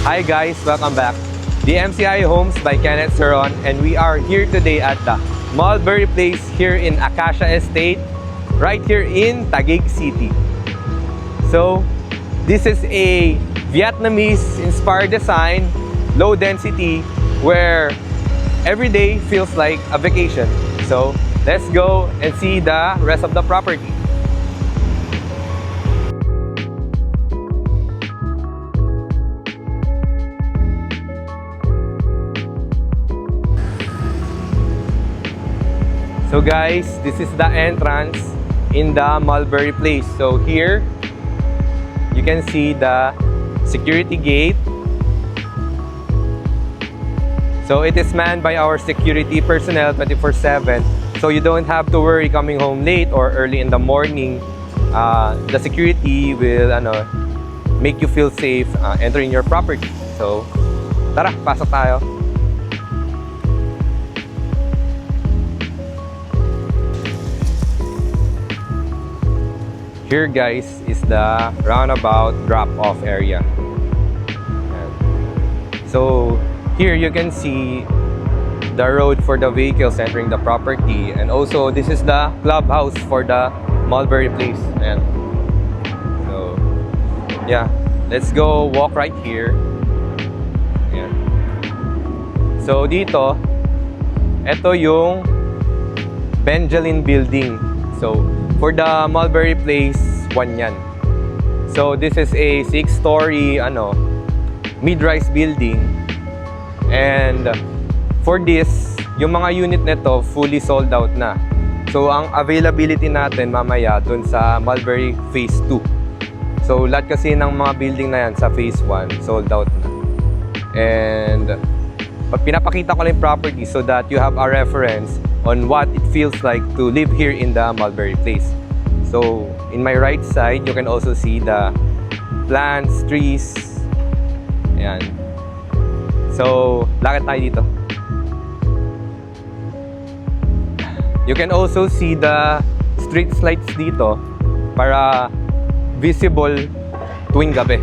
Hi guys, welcome back. The MCI Homes by Kenneth Seron, and we are here today at the Mulberry Place here in Acacia Estate, right here in Taguig City. So, this is a Vietnamese-inspired design, low density, where every day feels like a vacation. So, let's go and see the rest of the property. So guys, this is the entrance in the Mulberry Place. So here, you can see the security gate. So it is manned by our security personnel 24/7. So you don't have to worry coming home late or early in the morning. The security will make you feel safe entering your property. So tara, pasok tayo. Here guys is the roundabout drop-off area. So here you can see the road for the vehicles entering the property, and also this is the clubhouse for the Mulberry Place. And so yeah, let's go walk right here. Ayan. So dito, ito yung Benjamin Building. So for the Mulberry Place, 1 yan. So this is a 6-story mid-rise building. And for this, yung mga unit nito fully sold out na. So ang availability natin mamaya dun sa Mulberry Phase 2. So lahat kasi ng mga building na yan sa Phase 1 sold out na. And pinapakita ko lang yung property so that you have a reference on what it feels like to live here in the Mulberry Place. So, in my right side, you can also see the plants, trees. Ayan. So, lakad tayo dito. You can also see the street lights dito para visible tuwing gabi.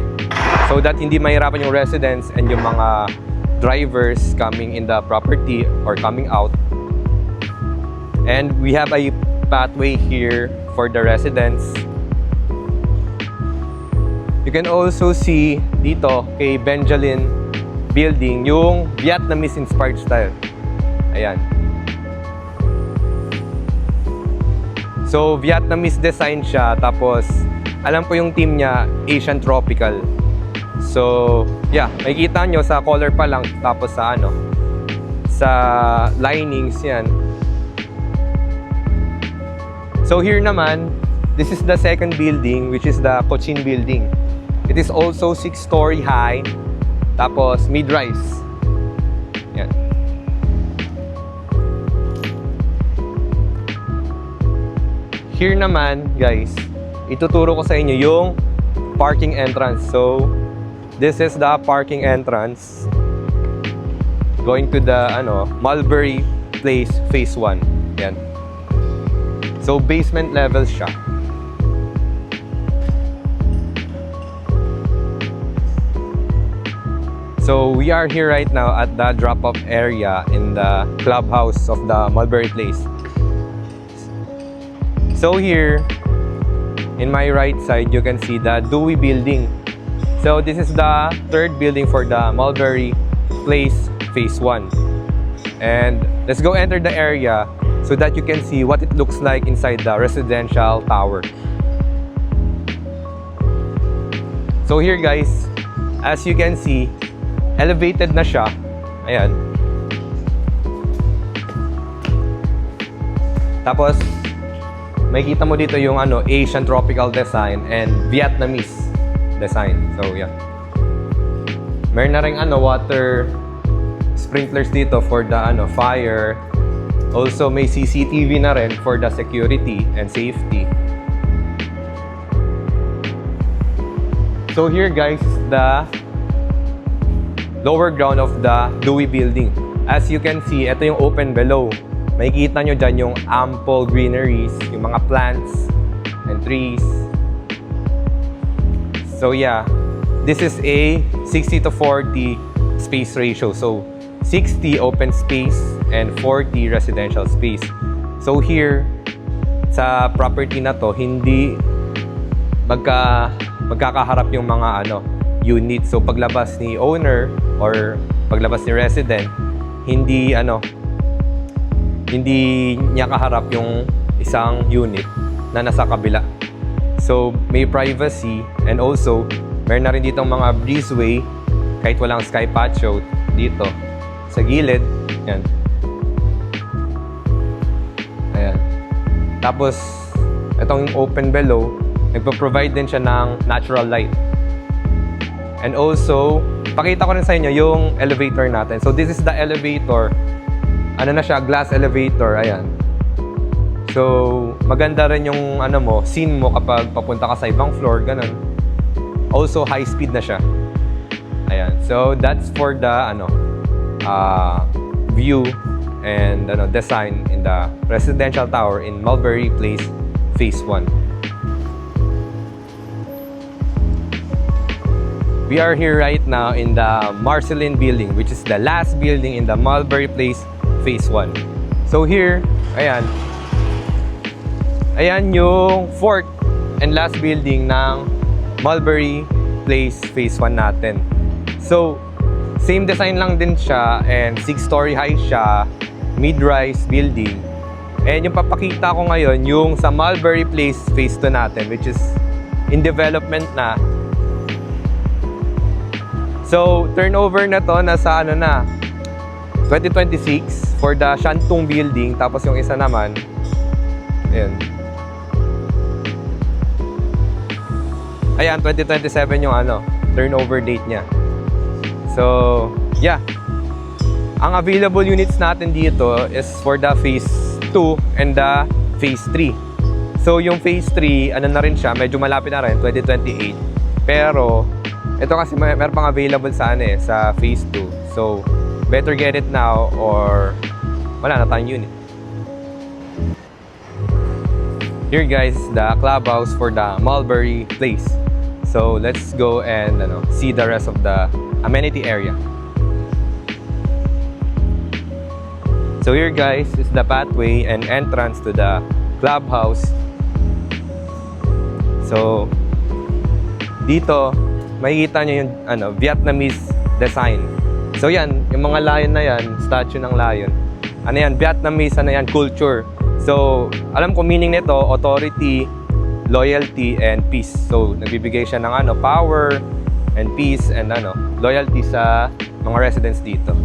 So that hindi mahirapan yung residents and yung mga drivers coming in the property or coming out. And we have a pathway here for the residents. You can also see dito kay Benjamin Building yung Vietnamese-inspired style. Ayan. So, Vietnamese design siya. Tapos, alam ko yung team niya, Asian Tropical. So, yeah, makikita nyo sa color pa lang. Tapos sa linings yan. So here naman, this is the second building, which is the Cochin Building. It is also 6-story high, tapos mid-rise. Yan. Here naman, guys, ituturo ko sa inyo yung parking entrance. So, this is the parking entrance going to the Mulberry Place Phase 1. Yan. So, basement level siya. So, we are here right now at the drop-off area in the clubhouse of the Mulberry Place. So, here, in my right side, you can see the Dewey Building. So, this is the third building for the Mulberry Place Phase 1. And let's go enter the area so that you can see what it looks like inside the residential tower. So here guys, as you can see, elevated na siya. Ayan. Tapos, makikita mo dito yung Asian tropical design and Vietnamese design. So yeah. Meron na ring water sprinklers dito for the fire. Also, may CCTV na rin for the security and safety. So here guys, the lower ground of the Dewey Building. As you can see, ito yung open below. Makikita nyo dyan yung ample greeneries, yung mga plants and trees. So yeah, this is a 60/40 space ratio. So 60 open space and 40 residential space. So here, sa property na to, hindi magkakaharap yung mga unit. So paglabas ni owner or paglabas ni resident, hindi niya kaharap yung isang unit na nasa kabila. So may privacy, and also meron na rin ditong mga breezeway kahit walang sky patio dito sa gilid. Yan. Ayan. Tapos itong open below, nagpo-provide din siya ng natural light. And also, pakita ko rin sa inyo yung elevator natin. So this is the elevator. Ano na siya, glass elevator. Ayan. So maganda rin yung scene mo kapag papunta ka sa ibang floor, ganun. Also high speed na siya. Ayan. So that's for the view and design in the residential tower in Mulberry Place Phase 1. We are here right now in the Marceline building, which is the last building in the Mulberry Place Phase 1. So here, ayan yung fourth and last building ng Mulberry Place Phase 1 natin. So same design lang din siya, and 6-story high siya, mid-rise building. And yung papakita ko ngayon, yung sa Mulberry Place Phase 2 natin, which is in development na. So turnover na to, nasa 2026 for the Shantung building. Tapos yung isa naman, ayan 2027 yung turnover date niya. So yeah, ang available units natin dito is for the Phase 2 and the Phase 3. So yung Phase 3, na rin siya, medyo malapit na rin, 2028. Pero ito kasi meron pang available sa sa Phase 2. So better get it now or wala na tayong unit. Here guys, the clubhouse for the Mulberry Place. So let's go and see the rest of the amenity area. So here guys is the pathway and entrance to the clubhouse. So dito makikita nyo yung Vietnamese design. So yan, yung mga lion na yan, statue ng lion. Vietnamese culture. So alam ko meaning nito, authority, loyalty, and peace. So nagbibigay siya ng power and peace and loyalty sa mga residents dito.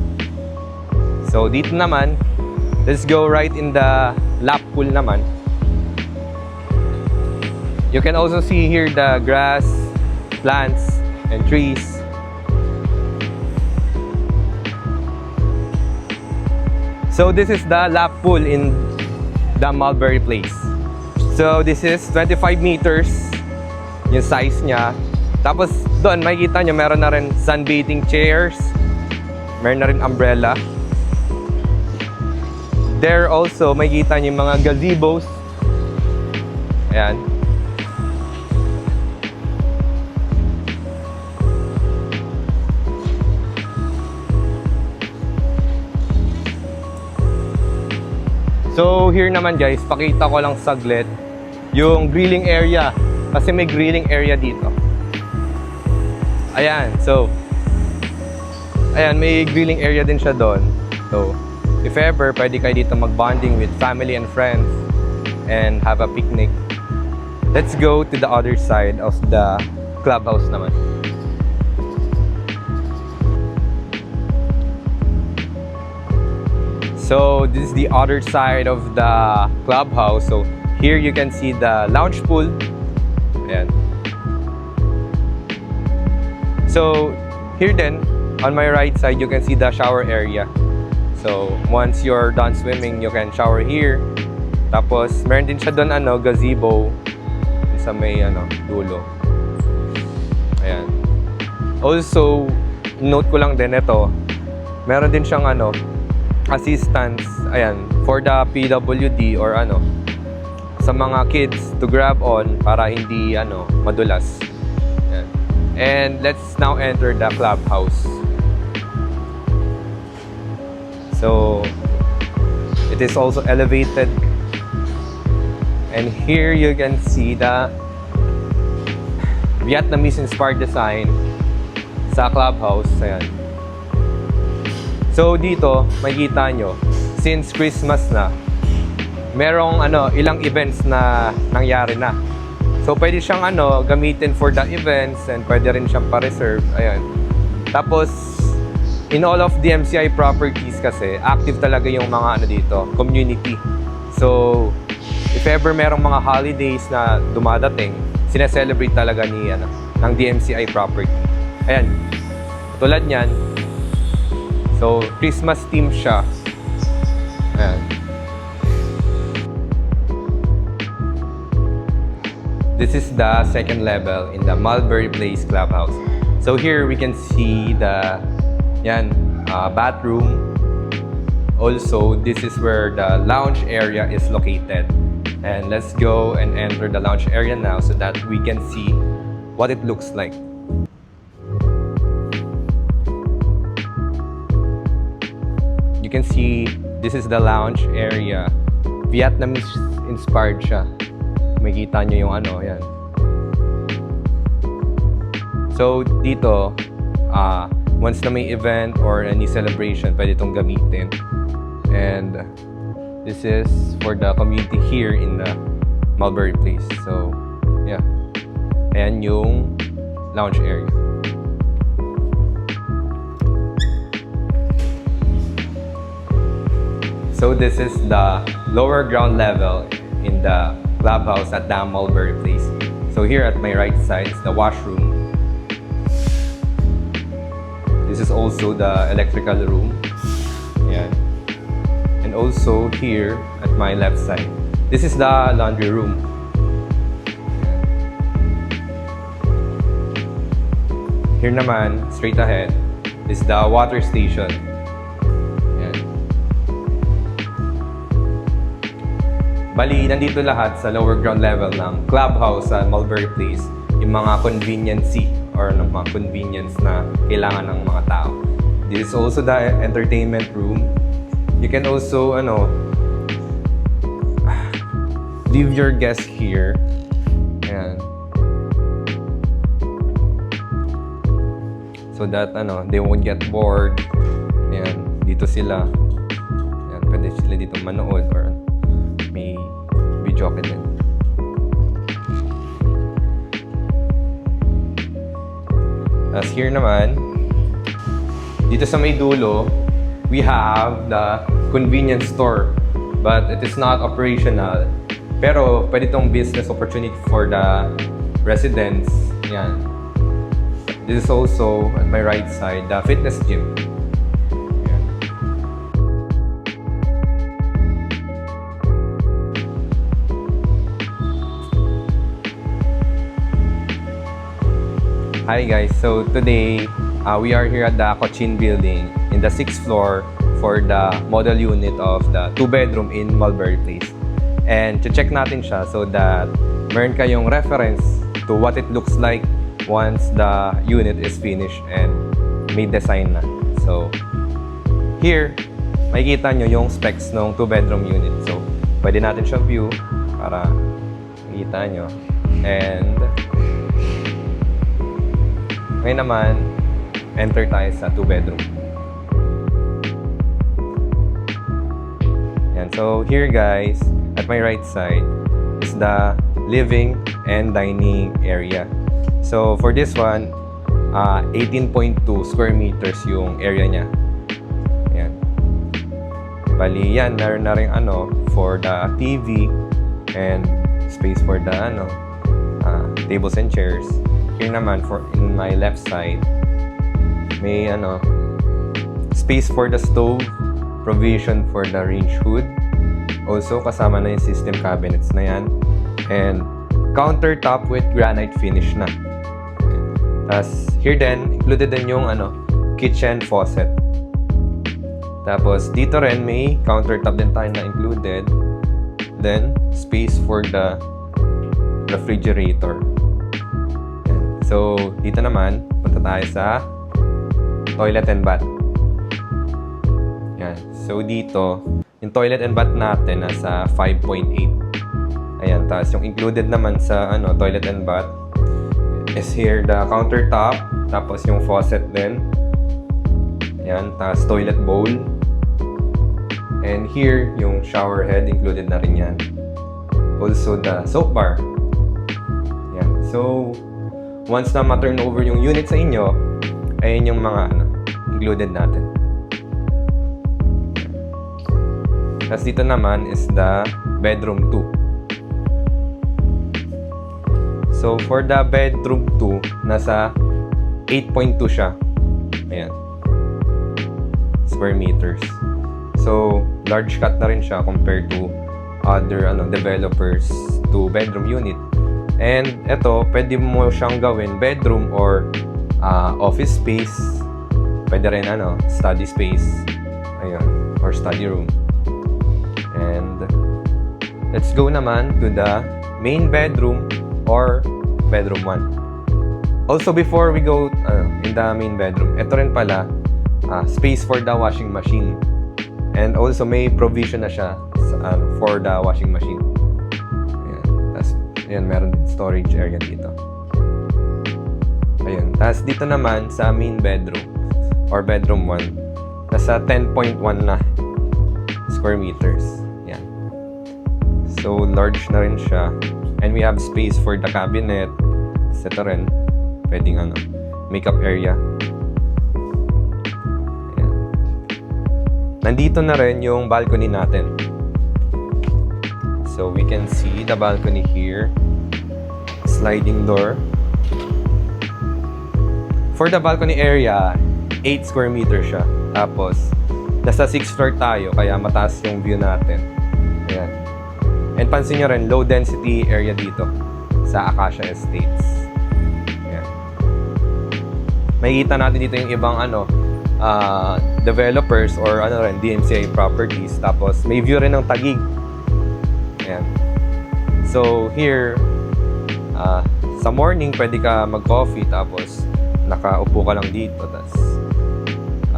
So dito naman, let's go right in the lap pool naman. You can also see here the grass, plants, and trees. So this is the lap pool in the Mulberry Place. So this is 25 meters yung size niya. Tapos doon makikita nyo meron na rin sunbathing chairs, meron na rin umbrella. There also makikita nyo yung mga gazebos. Ayan. So here naman guys, pakita ko lang saglit yung grilling area. Kasi may grilling area dito. Ayan, so ayan, may grilling area din siya doon. So if ever, pwede kayo dito mag-bonding with family and friends and have a picnic. Let's go to the other side of the clubhouse naman. So this is the other side of the clubhouse. So here you can see the lounge pool. Ayan. So here then, on my right side, you can see the shower area. So once you're done swimming, you can shower here. Tapos meron din siya doon gazebo sa may dulo. Ayan. Also, note ko lang din ito, meron din siyang assistance, ayan, for the PWD or sa mga kids to grab on para hindi madulas. Ayan. And let's now enter the clubhouse. So it is also elevated. And here you can see the Vietnamese-inspired design sa clubhouse. Ayan. So dito, makikita nyo, since Christmas na, merong ilang events na nangyari na. So pwede siyang gamitin for the events and pwede rin siyang pa-reserve. Ayan. Tapos, in all of DMCI properties kasi, active talaga yung mga dito, community. So, if ever merong mga holidays na dumadating, sineselebrate talaga ng DMCI property. Ayan. Tulad niyan. So, Christmas theme siya. Ayan. This is the second level in the Mulberry Place Clubhouse. So here we can see the bathroom. Also, this is where the lounge area is located. And let's go and enter the lounge area now so that we can see what it looks like. You can see this is the lounge area. Vietnamese inspired siya. Makikita nyo yung yan. So, dito, once na may event or any celebration, pwede itong gamitin. And this is for the community here in the Mulberry Place. So, yeah. Ayan yung lounge area. So, this is the lower ground level in the clubhouse at the Mulberry Place. So here at my right side is the washroom. This is also the electrical room. Yeah. And also here at my left side, this is the laundry room. Here naman, straight ahead, is the water station. Bali, nandito lahat sa lower ground level ng clubhouse sa Mulberry Place, yung mga conveniency or mga convenience na kailangan ng mga tao. This is also the entertainment room. You can also, leave your guests here. Ayan. So that, they won't get bored. Ayan, dito sila. Ayan, pwede sila dito manood or may video ka din. As here naman, dito sa may dulo, we have the convenience store. But it is not operational. Pero pwede itong business opportunity for the residents. Yan. This is also, at my right side, the fitness gym. Hi guys, so today we are here at the Cochin building in the 6th floor for the model unit of the 2-bedroom in Mulberry Place. And check natin siya so that meron kayong reference to what it looks like once the unit is finished and may design na. So here, makikita nyo yung specs ng 2-bedroom unit. So pwede natin siya view para makikita nyo. And ngayon naman, enter tayo sa 2-bedroom. Yan. So here guys, at my right side is the living and dining area. So for this one, 18.2 square meters yung area niya. Yan. Bali yan, meron na rin for the TV and space for the tables and chairs. Here naman, in my left side, may space for the stove, provision for the range hood. Also, kasama na yung system cabinets na yan. And countertop with granite finish na. Tapos, here din, included din yung kitchen faucet. Tapos, dito rin may countertop din tayo na included. Then, space for the refrigerator. So, dito naman, punta tayo sa toilet and bath. Yan. So, dito, yung toilet and bath natin nasa 5.8. Ayan. Tapos, yung included naman sa toilet and bath is here the countertop. Tapos, yung faucet din. Ayan. Tapos, toilet bowl. And here, yung shower head, included na rin yan. Also, the soap bar. Yan. So, once na ma-turn over yung unit sa inyo, ayun yung mga included natin. Tapos dito naman is the bedroom 2. So, for the bedroom 2, nasa 8.2 siya. Ayan. Square meters. So, large cut na rin siya compared to other developers to bedroom unit. And ito, pwede mo siyang gawin bedroom or office space. Pwede rin study space. Ayun, or study room. And let's go naman to the main bedroom or bedroom 1. Also, before we go in the main bedroom, ito rin pala space for the washing machine. And also, may provision na siya for the washing machine. Ayan. Tapos, ayan, meron din storage area dito. Ayun. Tapos, dito naman sa main bedroom or bedroom 1, nasa 10.1 na square meters. Ayan. So, large na rin siya. And we have space for the cabinet. Tapos, ito rin. Pwedeng makeup area. Nandito na rin yung balcony natin. So, we can see the balcony here. Sliding door. For the balcony area, 8 square meters siya. Tapos, nasa 6th floor tayo, kaya mataas yung view natin. Ayan. And pansin nyo rin, low density area dito sa Acacia Estates. Ayan. Makikita natin dito yung ibang developers or DMCI properties. Tapos may view rin ng Taguig. Ayan. So here, sa morning pwede ka mag-coffee tapos nakaupo ka lang dito. Tapos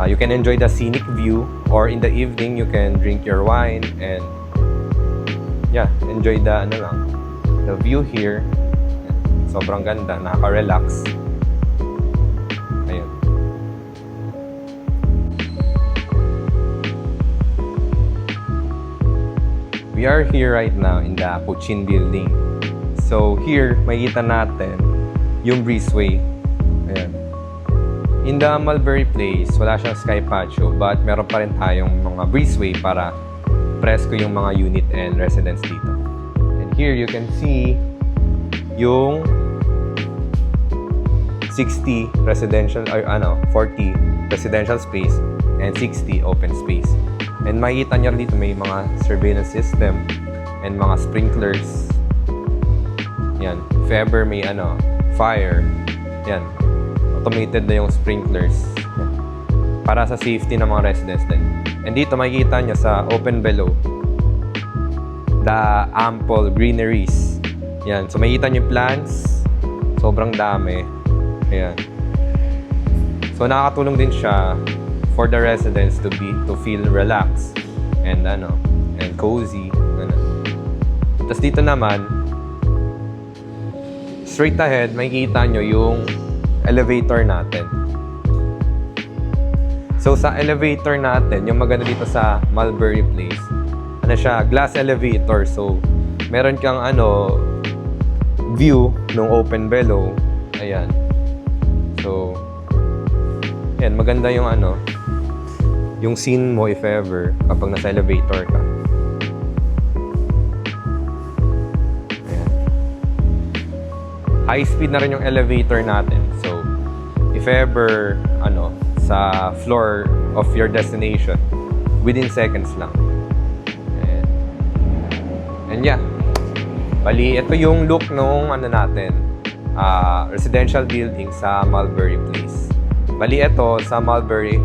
you can enjoy the scenic view, or in the evening you can drink your wine and enjoy the the view here. Ayan. Sobrang ganda, nakaka-relax. Ayun. We are here right now in the Cochin building. So here, makikita natin yung breezeway. Ayan. In the Mulberry Place, wala siyang sky patio, but meron pa rin tayong mga breezeway para presko yung mga unit and residents dito. And here you can see yung 60 residential or 40 residential space and 60 open space. And makikita nyo dito may mga surveillance system and mga sprinklers. Yan. If ever may fire, yan. Automated na yung sprinklers. Yan. Para sa safety ng mga residents din. And dito makikita nyo sa open below the ample greeneries. Yan. So makikita nyo yung plants. Sobrang dami. Ayan. So nakakatulong din siya for the residents to feel relaxed and cozy. Tapos dito naman, straight ahead, makikita nyo yung elevator natin. So sa elevator natin, yung maganda dito sa Mulberry Place, siya, glass elevator. So meron kang view ng open below. Ayan. So ayan, maganda yung yung scene mo if ever kapag nasa elevator ka. Ayan. High speed na rin yung elevator natin. So, if ever sa floor of your destination, within seconds lang. And yeah. Bali, ito yung look nung natin, residential building sa Mulberry Place. Bali, ito sa Mulberry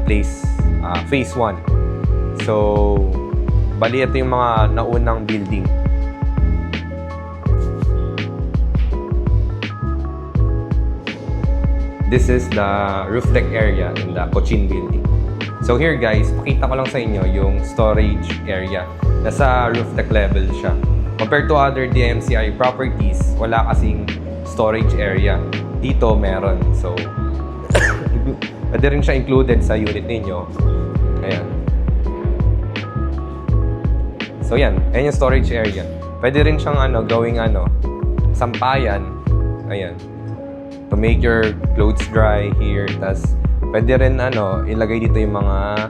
Place, phase 1. So, bali ito yung mga naunang building. this is the roof deck area in the Cochin building. So here guys, pakita ko lang sa inyo yung storage area. Nasa roof deck level siya. Compared to other DMCI properties, wala kasing storage area. Dito meron. So, pwede rin siya included sa unit ninyo. Ayan. So yan, ayan yung storage area. Pwede rin siyang gawing sampayan. Ayan. To make your clothes dry here. Tas pwede rin ilagay dito yung mga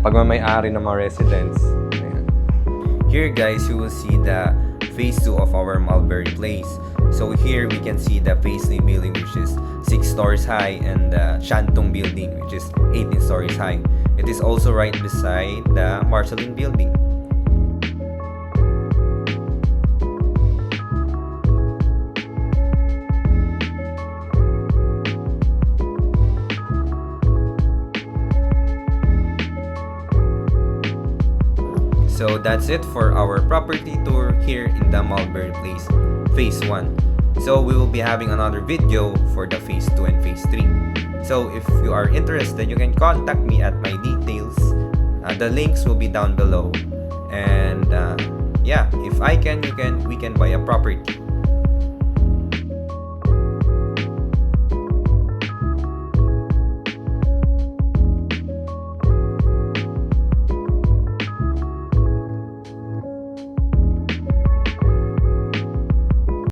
pagmamay-ari ng mga residents. Ayan. Here guys, you will see the phase 2 of our Mulberry Place. So here we can see the phase 3 building, which is 6 stories high, and the Shantung building, which is 18 stories high. It is also right beside the Marceline building. So that's it for our property tour here in the Mulberry Place Phase 1. So we will be having another video for the Phase 2 and Phase 3. So if you are interested, you can contact me at my details. The links will be down below. And yeah, if I can, we can buy a property.